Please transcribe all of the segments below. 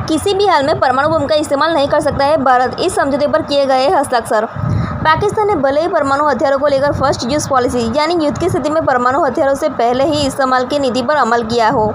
किसी भी हाल में परमाणु बम का इस्तेमाल नहीं कर सकता है भारत, इस समझौते पर किए गए हस्ताक्षर। पाकिस्तान ने भले ही परमाणु हथियारों को लेकर फर्स्ट यूज पॉलिसी यानी युद्ध की स्थिति में परमाणु हथियारों से पहले ही इस्तेमाल की नीति पर अमल किया हो,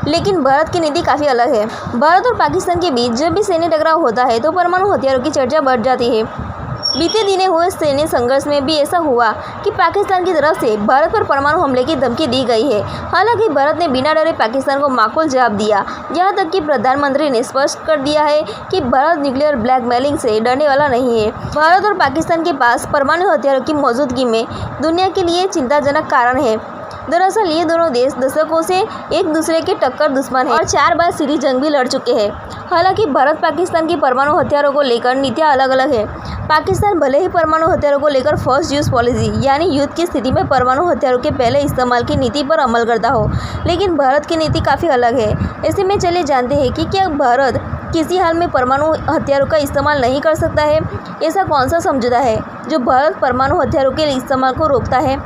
लेकिन भारत की नीति काफ़ी अलग है। भारत और पाकिस्तान के बीच जब भी सैन्य टकराव होता है तो परमाणु हथियारों की चर्चा बढ़ जाती है। बीते दिनों हुए सैन्य संघर्ष में भी ऐसा हुआ कि पाकिस्तान की तरफ से भारत पर परमाणु हमले की धमकी दी गई है। हालांकि भारत ने बिना डरे पाकिस्तान को माकूल जवाब दिया। यहाँ तक कि प्रधानमंत्री ने स्पष्ट कर दिया है कि भारत न्यूक्लियर ब्लैकमेलिंग से डरने वाला नहीं है। भारत और पाकिस्तान के पास परमाणु हथियारों की मौजूदगी में दुनिया के लिए चिंताजनक कारण है। दरअसल ये दोनों देश दशकों से एक दूसरे के टक्कर दुश्मन हैं और 4 बार सीधी जंग भी लड़ चुके हैं। हालांकि भारत पाकिस्तान की परमाणु हथियारों को लेकर नीतियाँ अलग अलग है। पाकिस्तान भले ही परमाणु हथियारों को लेकर फर्स्ट यूज पॉलिसी यानी युद्ध की स्थिति में परमाणु हथियारों के पहले इस्तेमाल की नीति पर अमल करता हो, लेकिन भारत की नीति काफ़ी अलग है। ऐसे में चलिए जानते हैं कि क्या भारत किसी हाल में परमाणु हथियारों का इस्तेमाल नहीं कर सकता है। ऐसा कौन सा समझौता है जो भारत परमाणु हथियारों के इस्तेमाल को रोकता है,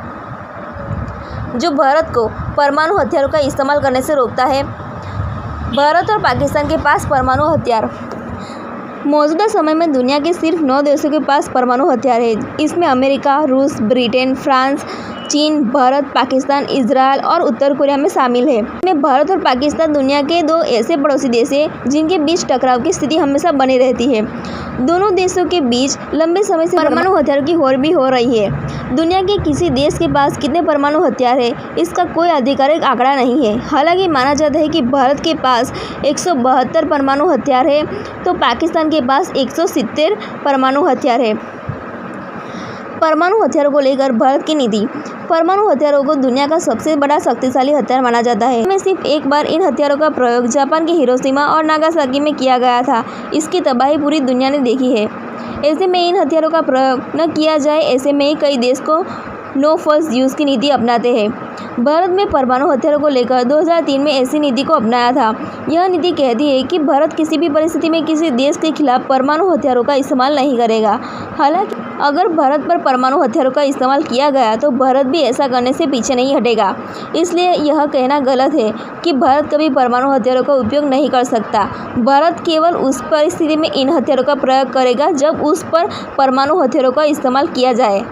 जो भारत को परमाणु हथियारों का इस्तेमाल करने से रोकता है। भारत और पाकिस्तान के पास परमाणु हथियार। मौजूदा समय में दुनिया के सिर्फ 9 देशों के पास परमाणु हथियार है। इसमें अमेरिका, रूस, ब्रिटेन, फ्रांस, चीन, भारत, पाकिस्तान, इजरायल और उत्तर कोरिया में शामिल है। में भारत और पाकिस्तान दुनिया के 2 ऐसे पड़ोसी देश हैं जिनके बीच टकराव की स्थिति हमेशा बनी रहती है। दोनों देशों के बीच लंबे समय से परमाणु हथियारों की होड़ भी हो रही है। दुनिया के किसी देश के पास कितने परमाणु हथियार है इसका कोई आधिकारिक आंकड़ा नहीं है। हालांकि माना जाता है कि भारत के पास 172 परमाणु हथियार है तो पाकिस्तान के पास 170 परमाणु हथियार है। परमाणु हथियारों को लेकर भारत की नीति। परमाणु हथियारों को दुनिया का सबसे बड़ा शक्तिशाली हथियार माना जाता है। इसमें सिर्फ एक बार इन हथियारों का प्रयोग जापान के हिरोशिमा और नागासाकी में किया गया था। इसकी तबाही पूरी दुनिया ने देखी है। ऐसे में इन हथियारों का प्रयोग न किया जाए, ऐसे में कई देश को नो फर्स्ट यूज़ की नीति अपनाते हैं। भारत में परमाणु हथियारों को लेकर 2003 में ऐसी नीति को अपनाया था। यह नीति कहती है कि भारत किसी भी परिस्थिति में किसी देश के खिलाफ परमाणु हथियारों का इस्तेमाल नहीं करेगा। हालांकि अगर भारत पर परमाणु हथियारों का इस्तेमाल किया गया तो भारत भी ऐसा करने से पीछे नहीं हटेगा। इसलिए यह कहना गलत है कि भारत कभी परमाणु हथियारों का उपयोग नहीं कर सकता। भारत केवल उस परिस्थिति में इन हथियारों का प्रयोग करेगा जब उस पर परमाणु हथियारों का इस्तेमाल किया जाए।